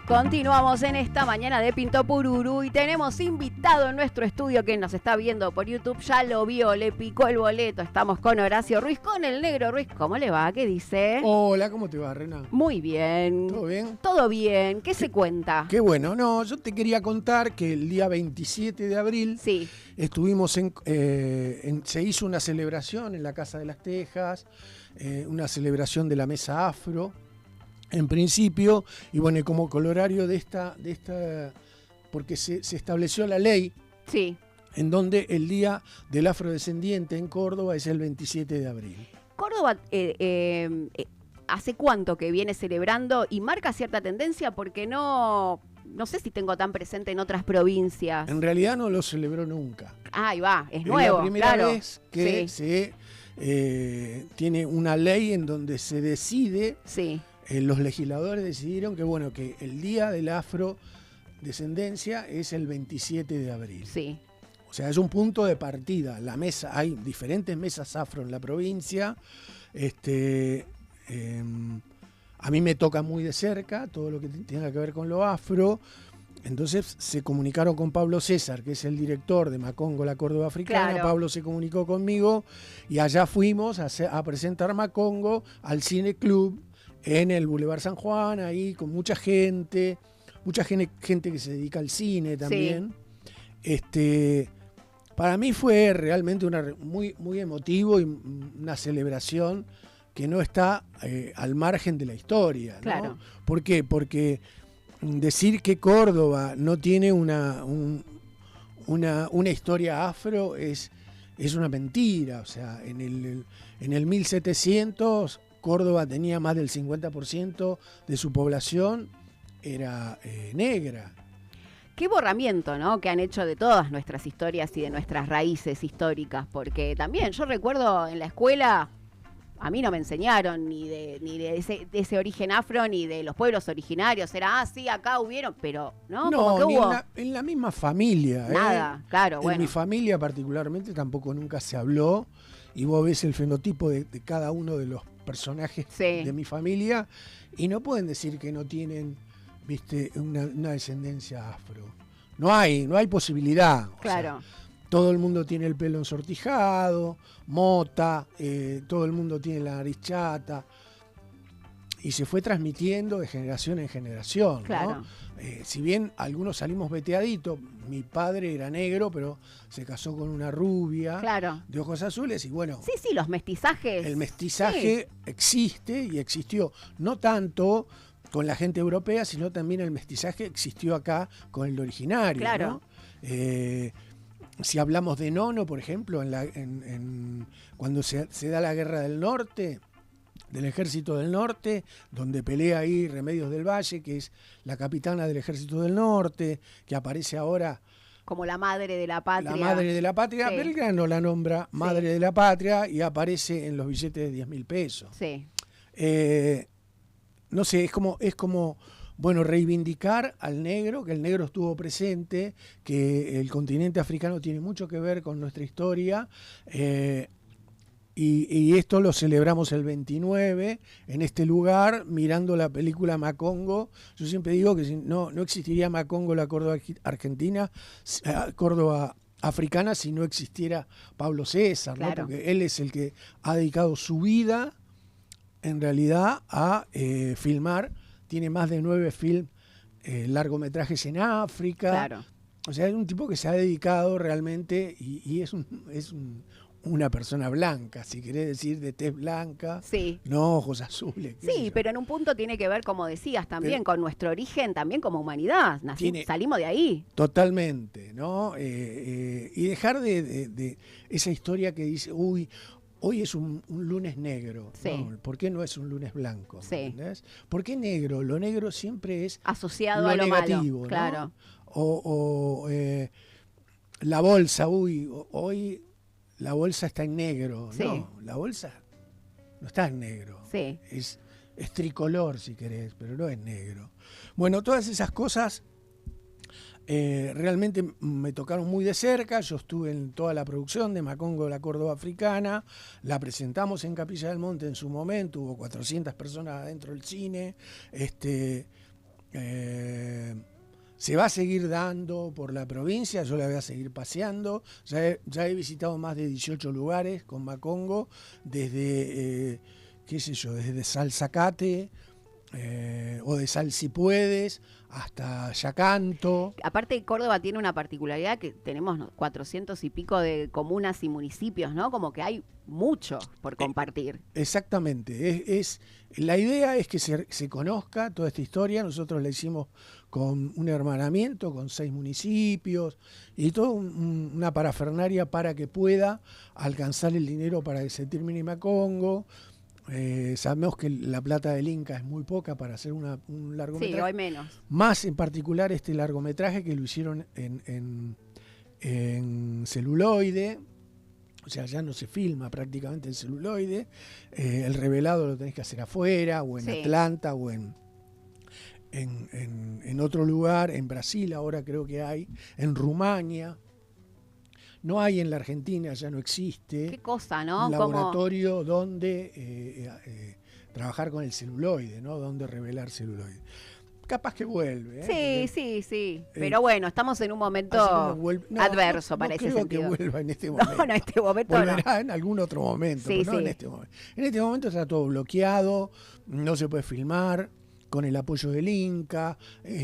Continuamos en esta mañana de Pinto Pururú y tenemos invitado en nuestro estudio que nos está viendo por YouTube. Ya lo vio, le picó el boleto. Estamos con Horacio Ruiz, con el Negro Ruiz. ¿Cómo le va? ¿Qué dice? Hola, ¿cómo te va, Rena? Muy bien. ¿Todo bien? Todo bien. ¿Qué se cuenta? Qué bueno. No, yo te quería contar que el día 27 de abril Sí. estuvimos se hizo una celebración en la Casa de las Tejas, una celebración de la Mesa Afro, en principio, y bueno, como colorario de esta porque se estableció la ley Sí. en donde el Día del Afrodescendiente en Córdoba es el 27 de abril. Córdoba, ¿hace cuánto que viene celebrando y marca cierta tendencia? Porque no sé si tengo tan presente en otras provincias. En realidad no lo celebró nunca. Ahí va, es nuevo. Es la primera claro. vez que Sí. tiene una ley en donde se decide, Sí. los legisladores decidieron que el Día de la Afrodescendencia es el 27 de abril. Sí. O sea, es un punto de partida. La mesa, hay diferentes mesas afro en la provincia. A mí me toca muy de cerca todo lo que tenga que ver con lo afro. Entonces se comunicaron con Pablo César, que es el director de Macongo, la Córdoba Africana. Claro. Pablo se comunicó conmigo y allá fuimos a presentar Macongo al Cine Club en el Boulevard San Juan, ahí con mucha gente que se dedica al cine también. Sí. Para mí fue realmente muy, muy emotivo y una celebración que no está al margen de la historia, ¿no? Claro. ¿Por qué? Porque decir que Córdoba no tiene una historia afro es una mentira. O sea, en el 1700 Córdoba tenía más del 50% de su población era negra. Qué borramiento, ¿no? Que han hecho de todas nuestras historias y de nuestras raíces históricas, porque también yo recuerdo en la escuela, a mí no me enseñaron ni de ese origen afro, ni de los pueblos originarios. Era, sí, acá hubieron, pero no, como que ni hubo. en la misma familia. Nada, claro, bueno. En mi familia particularmente tampoco nunca se habló, y vos ves el fenotipo de cada uno de los personajes de mi familia, y no pueden decir que no tienen, viste, una descendencia afro. No hay posibilidad. Claro. O sea, todo el mundo tiene el pelo ensortijado, mota, todo el mundo tiene la nariz chata, y se fue transmitiendo de generación en generación, claro. ¿no? Si bien algunos salimos veteaditos, mi padre era negro, pero se casó con una rubia, claro, de ojos azules, y bueno. Sí, los mestizajes. El mestizaje existe y existió, no tanto con la gente europea, sino también el mestizaje existió acá con el originario, claro, ¿no? Si hablamos de Nono, por ejemplo, cuando se da la Guerra del Norte, del Ejército del Norte, donde pelea ahí Remedios del Valle, que es la capitana del Ejército del Norte, que aparece ahora como la madre de la patria. La madre de la patria. Sí. Belgrano la nombra madre de la patria y aparece en los billetes de 10.000 pesos. Sí. No sé, es como bueno, reivindicar al negro, que el negro estuvo presente, que el continente africano tiene mucho que ver con nuestra historia. Y esto lo celebramos el 29 en este lugar, mirando la película Macongo. Yo siempre digo que no existiría Macongo, la Córdoba Argentina, Córdoba africana, si no existiera Pablo César, claro, ¿no? Porque él es el que ha dedicado su vida, en realidad, a filmar. Tiene más de 9 largometrajes en África. Claro. O sea, es un tipo que se ha dedicado realmente y es una persona blanca, si querés decir, de tez blanca, sí, no ojos azules. Sí, pero en un punto tiene que ver, como decías, también con nuestro origen, también como humanidad. Salimos de ahí. Totalmente, ¿no? Y dejar de esa historia que dice, hoy es un lunes negro. Sí. ¿No? ¿Por qué no es un lunes blanco? Sí. ¿Entendés? ¿Por qué negro? Lo negro siempre es asociado lo a lo negativo, malo. ¿no? Claro. O la bolsa, hoy la bolsa está en negro. Sí. No, la bolsa no está en negro. Sí. Es tricolor, si querés, pero no es negro. Bueno, todas esas cosas realmente me tocaron muy de cerca. Yo estuve en toda la producción de Macongo de la Córdoba Africana. La presentamos en Capilla del Monte en su momento. Hubo 400 personas adentro del cine. Se va a seguir dando por la provincia, yo la voy a seguir paseando. Ya he visitado más de 18 lugares con Macongo, desde, qué sé yo, desde Salzacate, o de Sal si puedes, hasta Yacanto. Aparte, Córdoba tiene una particularidad que tenemos 400 y pico de comunas y municipios, ¿no? Como que hay mucho por compartir. Exactamente. La idea es que se conozca toda esta historia. Nosotros la hicimos con un hermanamiento, con 6 municipios y toda una parafernaria para que pueda alcanzar el dinero para que se termine Macongo. Sabemos que la plata del Inca es muy poca para hacer un largometraje. Sí, hoy menos. Más en particular este largometraje que lo hicieron en celuloide. O sea, ya no se filma prácticamente en celuloide. El revelado lo tenés que hacer afuera, o en Atlanta, o en otro lugar. En Brasil ahora creo que hay. En Rumania. No hay en la Argentina, ya no existe. Qué cosa, ¿no? Un laboratorio donde trabajar con el celuloide, ¿no? Donde revelar celuloide. Capaz que vuelve. Sí. Pero bueno, estamos en un momento adverso para ese sentido. No creo que vuelva en este momento. No, en este momento volverá en algún otro momento, pero no en este momento. En este momento está todo bloqueado, no se puede filmar, con el apoyo del Inca,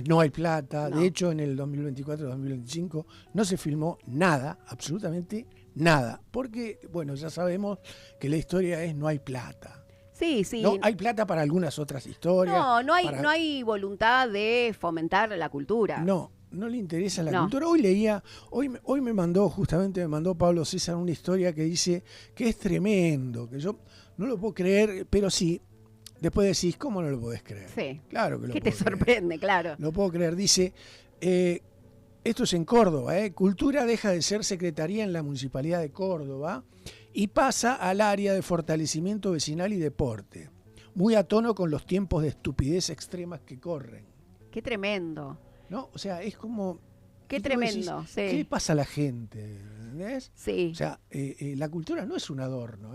no hay plata. No. De hecho, en el 2024-2025 no se filmó nada, absolutamente nada. Porque, bueno, ya sabemos que la historia es no hay plata. Sí. No hay plata para algunas otras historias. No hay voluntad de fomentar la cultura. No le interesa la cultura. Hoy me mandó Pablo César una historia que dice que es tremendo, que yo no lo puedo creer, pero sí. Después decís, ¿cómo no lo podés creer? Sí. Claro que lo ¿Qué puedo te sorprende? Creer. Claro. Lo puedo creer. Dice, esto es en Córdoba, Cultura deja de ser secretaría en la Municipalidad de Córdoba y pasa al área de fortalecimiento vecinal y deporte. Muy a tono con los tiempos de estupidez extremas que corren. Qué tremendo. ¿No? O sea, es como... Qué tremendo, decís, ¿qué le pasa a la gente? ¿Entendés? Sí. O sea, la cultura no es un adorno,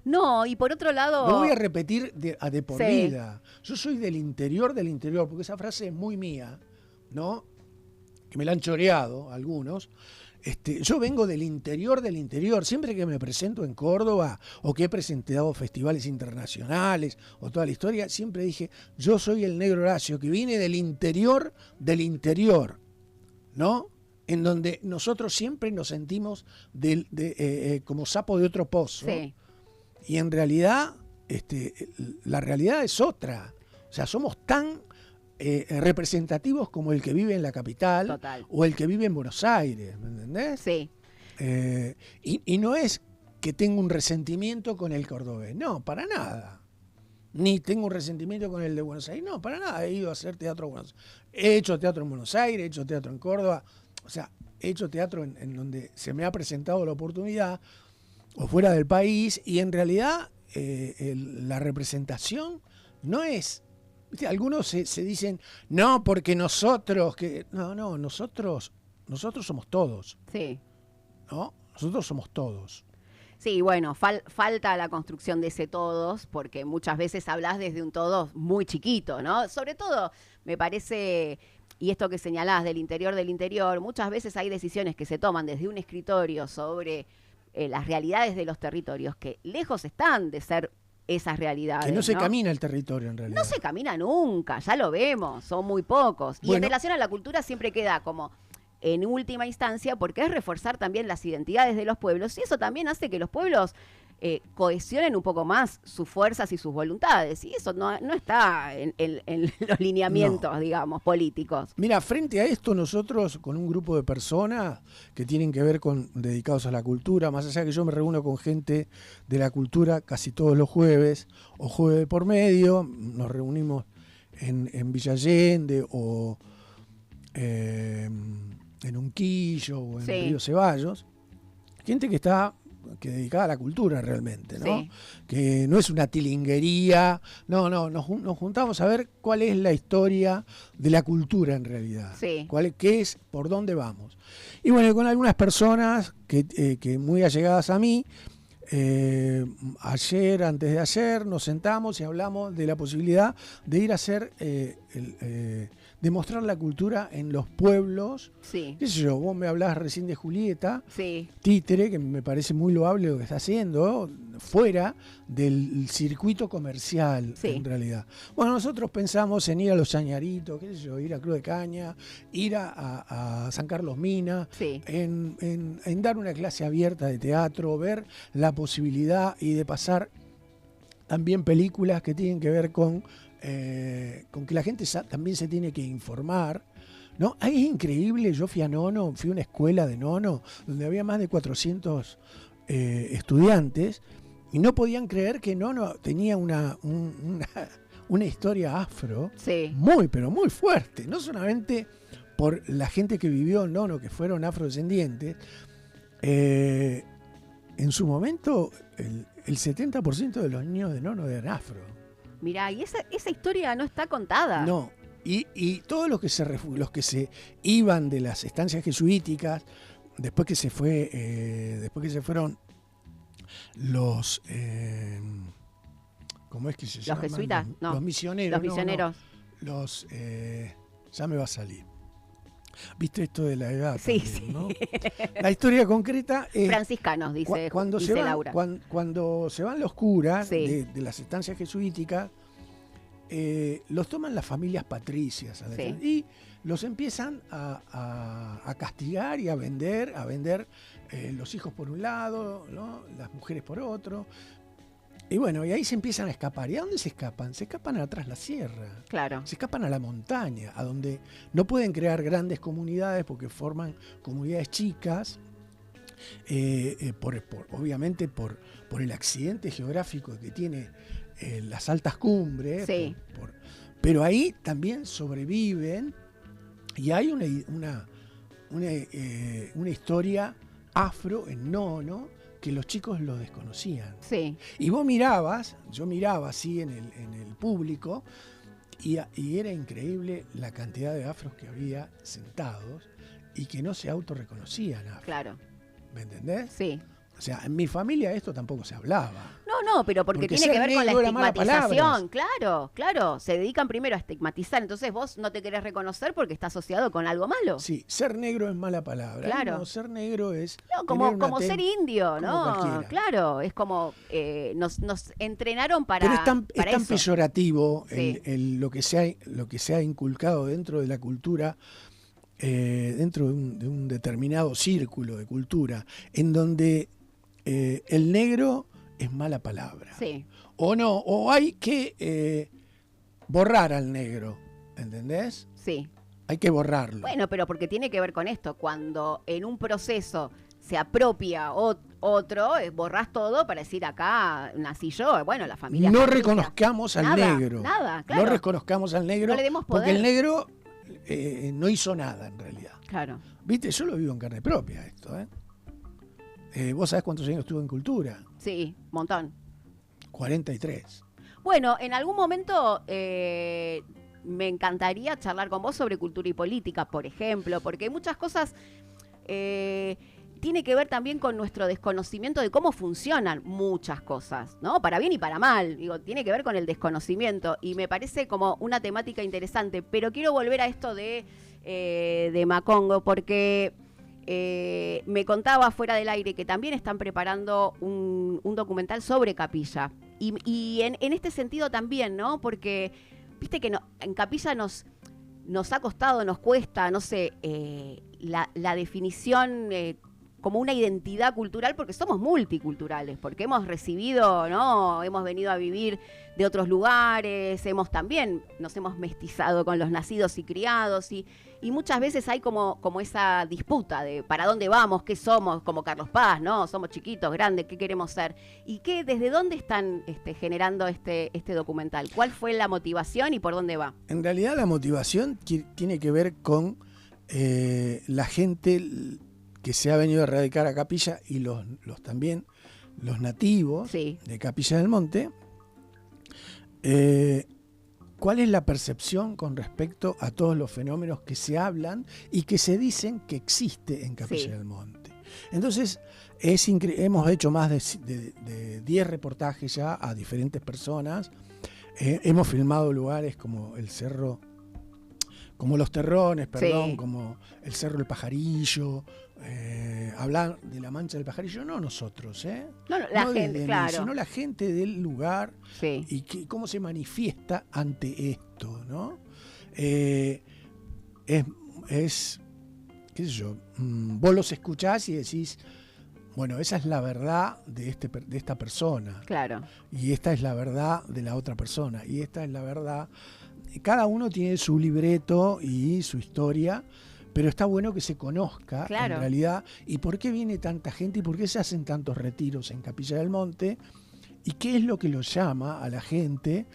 No, y por otro lado... Lo voy a repetir de por vida. Yo soy del interior, porque esa frase es muy mía, ¿no? Que me la han choreado algunos. Yo vengo del interior. Siempre que me presento en Córdoba o que he presentado festivales internacionales o toda la historia, siempre dije, yo soy el negro Horacio, que viene del interior, ¿no? En donde nosotros siempre nos sentimos como sapo de otro pozo. Sí. Y en realidad, la realidad es otra. O sea, somos tan representativos como el que vive en la capital. Total. O el que vive en Buenos Aires, ¿me entendés? Sí. Y no es que tengo un resentimiento con el cordobés, no, para nada. Ni tengo un resentimiento con el de Buenos Aires, no, para nada. He ido a hacer teatro en Buenos Aires. He hecho teatro en Buenos Aires, he hecho teatro en Córdoba. O sea, he hecho teatro en donde se me ha presentado la oportunidad, o fuera del país, y en realidad la representación no es... ¿Viste? Algunos se dicen, no, porque nosotros... nosotros somos todos. Sí. ¿No? Nosotros somos todos. Sí, bueno, falta la construcción de ese todos, porque muchas veces hablas desde un todos muy chiquito, ¿no? Sobre todo, me parece... Y esto que señalás del interior, muchas veces hay decisiones que se toman desde un escritorio sobre las realidades de los territorios que lejos están de ser esas realidades. Que no se camina el territorio en realidad. No se camina nunca, ya lo vemos, son muy pocos. Y en relación a la cultura siempre queda como en última instancia, porque es reforzar también las identidades de los pueblos, y eso también hace que los pueblos cohesionen un poco más sus fuerzas y sus voluntades, y eso no está en los lineamientos, digamos, políticos. Mira, frente a esto nosotros con un grupo de personas que tienen que ver con dedicados a la cultura, más allá que yo me reúno con gente de la cultura casi todos los jueves, o jueves de por medio, nos reunimos en Villa Allende o en Unquillo o en Río Ceballos, gente que está dedicada a la cultura realmente, ¿no? Sí. Que no es una tilinguería, nos juntamos a ver cuál es la historia de la cultura en realidad, qué es, por dónde vamos. Y bueno, con algunas personas que muy allegadas a mí, antes de ayer, nos sentamos y hablamos de la posibilidad de ir a hacer demostrar la cultura en los pueblos. Sí. ¿Qué sé yo? Vos me hablabas recién de Julieta, Sí. Títere, que me parece muy loable lo que está haciendo, fuera del circuito comercial, Sí. en realidad. Bueno, nosotros pensamos en ir a Los Chañaritos, qué sé yo, ir a Cruz de Caña, ir a San Carlos Mina, Sí. en dar una clase abierta de teatro, ver la posibilidad y de pasar también películas que tienen que ver con que la gente también se tiene que informar, ¿no? Ahí es increíble, yo fui a Nono, fui a una escuela de Nono, donde había más de 400 estudiantes, y no podían creer que Nono tenía una historia afro Sí. muy, pero muy fuerte, no solamente por la gente que vivió en Nono, que fueron afrodescendientes. En su momento, el 70% de los niños de Nono eran afro. Mirá, y esa historia no está contada. No, y todos los que se iban de las estancias jesuíticas, después que se fueron los ¿cómo es que se llaman? ¿Los jesuitas? No. Los misioneros. Los misioneros. Los ya me va a salir. ¿Viste esto de la edad? Sí, también, sí. ¿no? La historia concreta es Franciscanos, dice, cuando dice se van, Laura. cuando se van los curas Sí. de las estancias jesuíticas, los toman las familias patricias Sí. y los empiezan a castigar y a vender los hijos por un lado, ¿no? Las mujeres por otro. Y bueno, y ahí se empiezan a escapar. ¿Y a dónde se escapan? Se escapan atrás la sierra. Claro. Se escapan a la montaña, a donde no pueden crear grandes comunidades porque forman comunidades chicas, obviamente por el accidente geográfico que tiene las altas cumbres. Sí. Pero ahí también sobreviven y hay una historia afro en Nono que los chicos lo desconocían. Sí. Y yo miraba así en el público y era increíble la cantidad de afros que había sentados y que no se autorreconocían afro. Claro. ¿Me entendés? Sí. O sea, en mi familia esto tampoco se hablaba. No, pero porque tiene ser que ver con la negro era mala estigmatización. Claro. Se dedican primero a estigmatizar. Entonces vos no te querés reconocer porque está asociado con algo malo. Sí, ser negro es mala palabra. Claro. No, ser negro es... No, como ser indio, como ¿no? cualquiera. Claro, es como nos entrenaron para Pero es tan eso. peyorativo Sí. lo que se ha inculcado dentro de la cultura, dentro de un determinado círculo de cultura, en donde el negro es mala palabra. Sí. O hay que borrar al negro, ¿entendés? Sí. Hay que borrarlo. Bueno, pero porque tiene que ver con esto. Cuando en un proceso se apropia otro, borrás todo para decir acá nací yo. Bueno, la familia. No patricia. reconozcamos al Nada, negro. nada, claro. No reconozcamos al negro. No le demos porque poder. el negro no hizo nada en realidad. Claro. ¿Viste? Yo lo vivo en carne propia esto, ¿Vos sabés cuántos años estuve en cultura? Sí, montón. 43. Bueno, en algún momento me encantaría charlar con vos sobre cultura y política, por ejemplo, porque hay muchas cosas tiene que ver también con nuestro desconocimiento de cómo funcionan muchas cosas, ¿no? Para bien y para mal, digo, tiene que ver con el desconocimiento y me parece como una temática interesante, pero quiero volver a esto de Macongo porque me contaba fuera del aire que también están preparando un documental sobre Capilla y en este sentido también, ¿no? Porque viste que en Capilla nos ha costado, nos cuesta, no sé, la definición como una identidad cultural, porque somos multiculturales, porque hemos recibido, ¿no? Hemos venido a vivir de otros lugares, nos hemos mestizado con los nacidos y criados, y muchas veces hay como esa disputa de para dónde vamos, qué somos, como Carlos Paz, ¿no? Somos chiquitos, grandes, ¿qué queremos ser? ¿Y desde dónde están generando este documental? ¿Cuál fue la motivación y por dónde va? En realidad la motivación tiene que ver con la gente que se ha venido a radicar a Capilla y también los nativos Sí. de Capilla del Monte. ¿Cuál es la percepción con respecto a todos los fenómenos que se hablan y que se dicen que existe en Capilla Sí. del Monte? Entonces, hemos hecho más de 10 reportajes ya a diferentes personas. Hemos filmado lugares como el Cerro como los terrones, perdón, Sí. como el Cerro del Pajarillo, hablar de la Mancha del Pajarillo, no nosotros, No, no, la no gente, desde mí, claro. sino la gente del lugar Sí. y cómo se manifiesta ante esto, ¿no? Es, qué sé yo, vos los escuchás y decís, bueno, esa es la verdad de esta persona, Claro. y esta es la verdad de la otra persona, y esta es la verdad. Cada uno tiene su libreto y su historia, pero está bueno que se conozca Claro. en realidad y por qué viene tanta gente y por qué se hacen tantos retiros en Capilla del Monte y qué es lo que los llama a la gente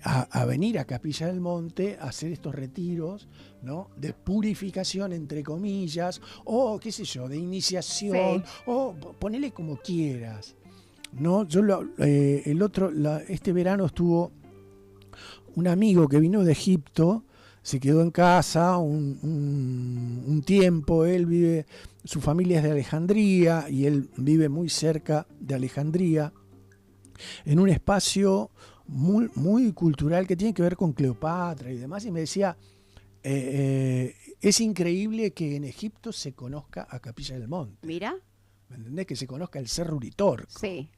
a venir a Capilla del Monte a hacer estos retiros, ¿no? De purificación, entre comillas, o qué sé yo, de iniciación, Sí. o ponele como quieras, ¿no? Yo este verano estuvo un amigo que vino de Egipto, se quedó en casa un tiempo, su familia es de Alejandría y él vive muy cerca de Alejandría, en un espacio muy, muy cultural que tiene que ver con Cleopatra y demás, y me decía, es increíble que en Egipto se conozca a Capilla del Monte. Mira. ¿Me entendés? Que se conozca el Cerro Uritorco. Sí.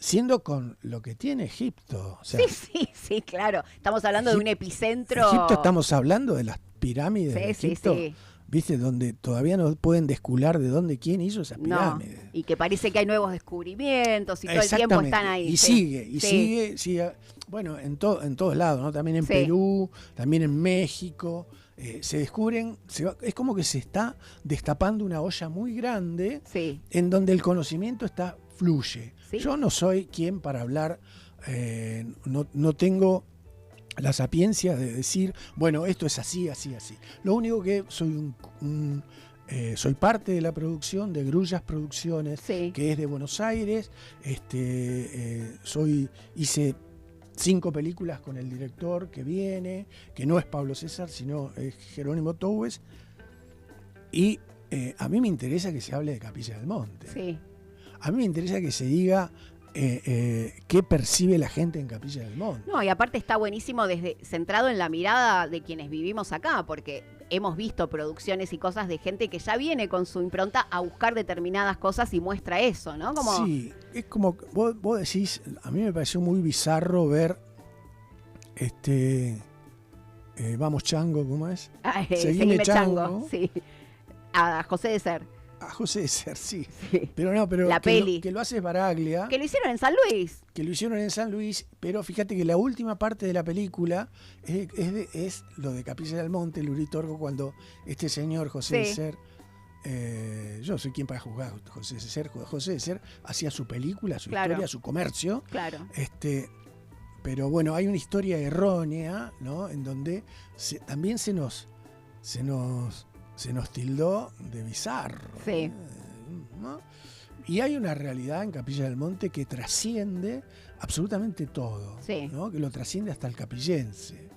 Siendo con lo que tiene Egipto. O sea, Sí, claro. Estamos hablando de un epicentro. Egipto, estamos hablando de las pirámides de Sí, Egipto, sí. ¿viste? Donde todavía no pueden descular de quién hizo esas No. pirámides. Y que parece que hay nuevos descubrimientos y todo el tiempo están ahí. Y sí. sigue. Bueno, en todos lados, ¿no? También en Sí. Perú, también en México. Se descubren, es como que se está destapando una olla muy grande Sí. en donde el conocimiento fluye. Sí. Yo no soy quien para hablar, no tengo la sapiencia de decir, bueno, esto es así, así, así. Lo único que soy soy parte de la producción de Grullas Producciones, Sí. que es de Buenos Aires. Hice 5 películas con el director que viene, que no es Pablo César, sino es Jerónimo Toues. Y a mí me interesa que se hable de Capilla del Monte. Sí. A mí me interesa que se diga qué percibe la gente en Capilla del Monte. No, y aparte está buenísimo centrado en la mirada de quienes vivimos acá, porque hemos visto producciones y cosas de gente que ya viene con su impronta a buscar determinadas cosas y muestra eso, ¿no? Como, Sí, es como vos decís, a mí me pareció muy bizarro ver Vamos Chango, ¿cómo es? Seguime Chango. Sí. A José de Ser. A José de Ser, sí. Sí. Pero La peli. Que lo hace Baraglia. Que lo hicieron en San Luis. Que lo hicieron en San Luis, pero fíjate que la última parte de la película es lo de Capilla del Monte, el Uritorco, cuando este señor José de Ser, yo soy quien para juzgar José de Ser hacía su película, su historia, su comercio. Claro. Pero bueno, hay una historia errónea, ¿no? En donde también se nos tildó de bizarro. Sí. ¿No? Y hay una realidad en Capilla del Monte que trasciende absolutamente todo, Sí. ¿no? Que lo trasciende hasta el capillense.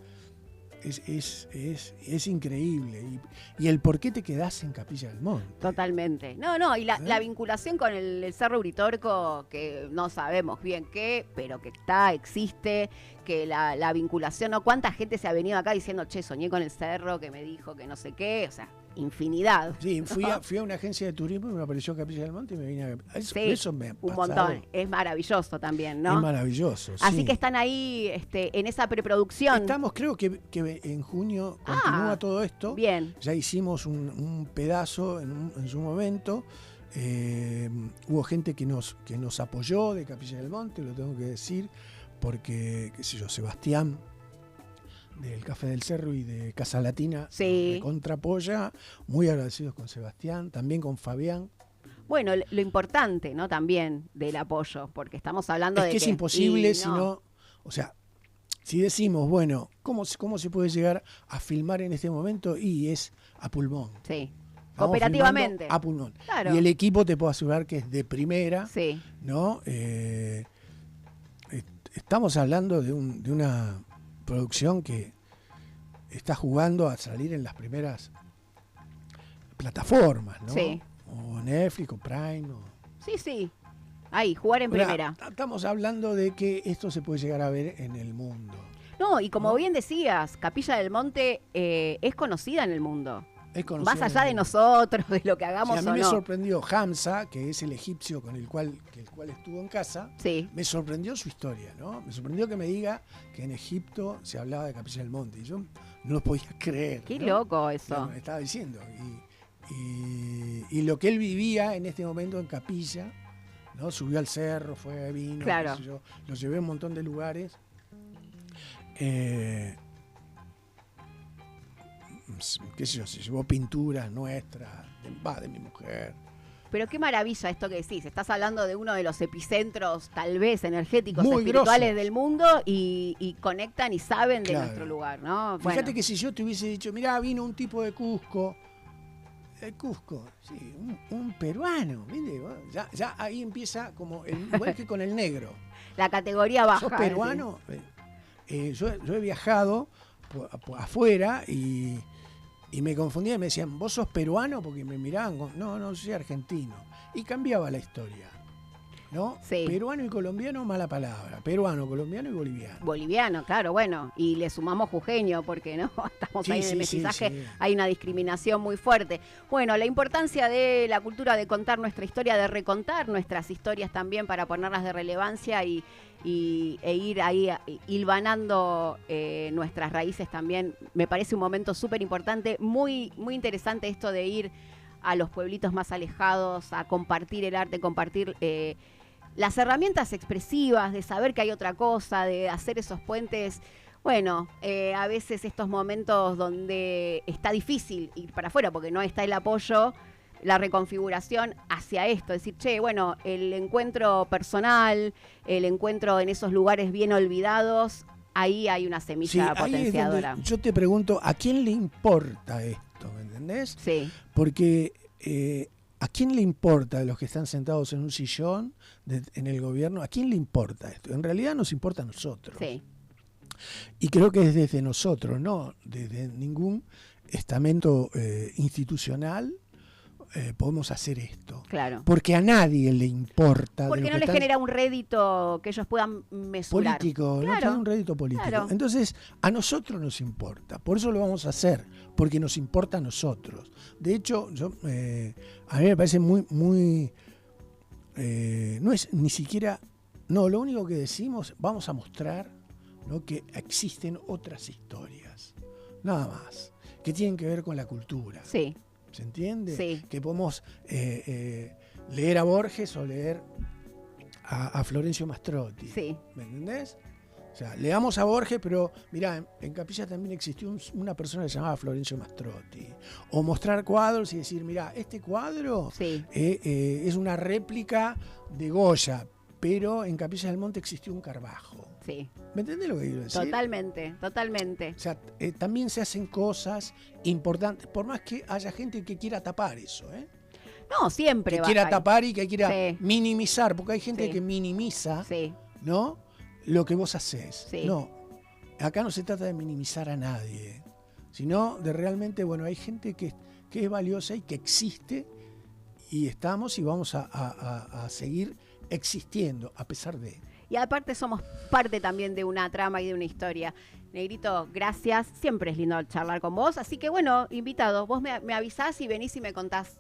Es increíble. Y el por qué te quedás en Capilla del Monte. Totalmente. No, y la vinculación con el Cerro Uritorco, que no sabemos bien qué, pero que existe, que la vinculación, ¿no? ¿Cuánta gente se ha venido acá diciendo, che, soñé con el cerro, que me dijo que no sé qué? O sea, infinidad. Sí, fui a una agencia de turismo y me apareció Capilla del Monte y me vine a... Eso me ha un pasado. montón. Es maravilloso también, ¿no? Es maravilloso, Así sí. que están ahí en esa preproducción. Estamos, creo que en junio continúa todo esto. Bien. Ya hicimos un pedazo en su momento. Hubo gente que nos apoyó de Capilla del Monte, lo tengo que decir, porque, qué sé yo, Sebastián del Café del Cerro y de Casa Latina Sí. contrapoya, muy agradecidos con Sebastián, también con Fabián. Bueno, lo importante, ¿no? También del apoyo, porque estamos hablando de que es imposible si no, o sea, si decimos, bueno, ¿cómo se puede llegar a filmar en este momento? Y es a pulmón. Sí. Estamos Operativamente. filmando a pulmón. Claro. Y el equipo te puedo asegurar que es de primera, Sí. ¿no? Estamos hablando de una producción que está jugando a salir en las primeras plataformas, ¿no? Sí. O Netflix, o Prime, Sí. Ahí, jugar en primera. Estamos hablando de que esto se puede llegar a ver en el mundo. No, y como ¿no? bien decías, Capilla del Monte es conocida en el mundo. Es conocida Más allá en de el- nosotros, de lo que hagamos Sí, a o mí me no. sorprendió Hamza, que es el egipcio con el cual estuvo en casa. Sí, Me sorprendió su historia, ¿no? Me sorprendió que me diga que en Egipto se hablaba de Capilla del Monte. Y yo no lo podía creer. qué ¿no? loco eso. Claro, me estaba diciendo. Y lo que él vivía en este momento en Capilla, ¿no? Subió al cerro, fue, vino, Claro. qué sé yo, lo llevé a un montón de lugares. Qué sé yo, se llevó pinturas nuestras, de mi mujer. Pero qué maravilla esto que decís. Estás hablando de uno de los epicentros, tal vez, energéticos, Muy espirituales grosos. del mundo y conectan y saben de Claro. nuestro lugar, ¿no? Fíjate Bueno, que si yo te hubiese dicho, mirá, vino un tipo de Cusco, Cusco, sí, un peruano, ¿viste? Ya ahí empieza como, igual que con el negro. la categoría baja. ¿Sos peruano? Yo he viajado afuera y me confundía y me decían, ¿vos sos peruano? Porque me miraban, no, soy argentino. Y cambiaba la historia, ¿no? Sí. Peruano y colombiano, mala palabra. Peruano, colombiano y boliviano. Boliviano, claro, bueno, y le sumamos jujeño porque no estamos Sí, ahí en el sí, mestizaje, sí. hay una discriminación muy fuerte. Bueno, la importancia de la cultura de contar nuestra historia, de recontar nuestras historias también para ponerlas de relevancia e ir ahí hilvanando nuestras raíces también, me parece un momento súper importante, muy, muy interesante esto de ir a los pueblitos más alejados, a compartir el arte, compartir las herramientas expresivas, de saber que hay otra cosa, de hacer esos puentes. Bueno, a veces estos momentos donde está difícil ir para afuera porque no está el apoyo, la reconfiguración hacia esto, decir, che, bueno, el encuentro personal, el encuentro en esos lugares bien olvidados, ahí hay una Sí, semilla ahí es donde potenciadora. yo te pregunto, ¿a quién le importa esto? ¿Me entendés? Sí, Porque ¿a quién le importa de los que están sentados en un sillón en el gobierno? ¿A quién le importa esto? En realidad nos importa a nosotros. sí, Y creo que es desde nosotros, no desde ningún estamento institucional podemos hacer esto. claro. Porque a nadie le importa. de Porque lo no que les están- genera un rédito que ellos puedan mesurar. político, no Claro, tiene un rédito político. claro. Entonces, a nosotros nos importa, por eso lo vamos a hacer, porque nos importa a nosotros. De hecho, a mí me parece muy, no es ni siquiera, no, lo único que decimos, vamos a mostrar, ¿no?, que existen otras historias, nada más, que tienen que ver con la cultura. Sí, ¿Se entiende? Sí. Que podemos leer a Borges o leer a Florencio Mastrotti. sí. ¿Me entendés? O sea, leamos a Borges, pero mirá, en Capilla también existió una persona que se llamaba Florencio Mastrotti. O mostrar cuadros y decir, mirá, este cuadro Sí. es una réplica de Goya, pero en Capilla del Monte existió un Carbajo. Sí, ¿Me entendés lo que quiero decir? totalmente, totalmente. O sea, también se hacen cosas importantes, por más que haya gente que quiera tapar eso, ¿eh? No, siempre Que va quiera a tapar y que quiera Sí. minimizar, porque hay gente Sí. que minimiza, Sí, ¿no?, lo que vos haces. Sí. No, acá no se trata de minimizar a nadie, sino de realmente, bueno, hay gente que es valiosa y que existe y estamos y vamos a seguir existiendo a pesar de... y aparte somos parte también de una trama y de una historia. Negrito, gracias. Siempre es lindo charlar con vos. Así que bueno, invitado, vos me avisás y venís y me contás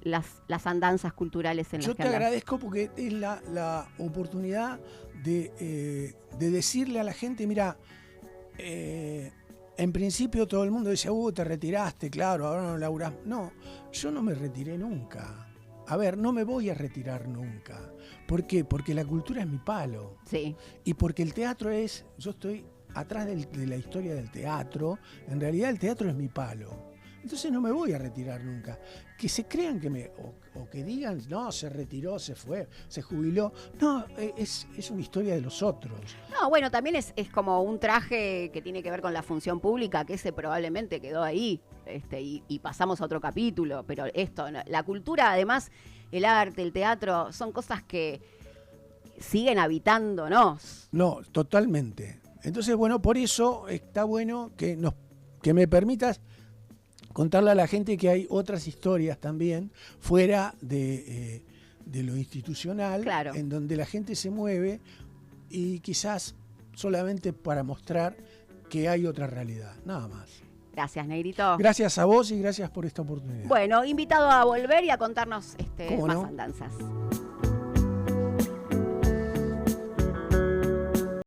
las andanzas culturales en Yo las que te andás. agradezco porque es la oportunidad de decirle a la gente, mira, en principio todo el mundo dice, te retiraste, claro, ahora no laburás. No, yo no me retiré nunca. A ver, no me voy a retirar nunca. ¿Por qué? Porque la cultura es mi palo. Sí, Y porque el teatro yo estoy atrás de la historia del teatro, en realidad el teatro es mi palo. Entonces no me voy a retirar nunca. Que se crean o que digan, no, se retiró, se fue, se jubiló. No, es una historia de los otros. no, bueno, también es como un traje que tiene que ver con la función pública, que ese probablemente quedó ahí, y pasamos a otro capítulo, pero esto, ¿no? La cultura, además, el arte, el teatro, son cosas que siguen habitándonos. No, totalmente. Entonces, bueno, por eso está bueno que me permitas contarle a la gente que hay otras historias también fuera de lo institucional, Claro. en donde la gente se mueve y quizás solamente para mostrar que hay otra realidad, nada más. Gracias, Negrito. Gracias a vos y gracias por esta oportunidad. Bueno, invitado a volver y a contarnos ¿Cómo más no? andanzas.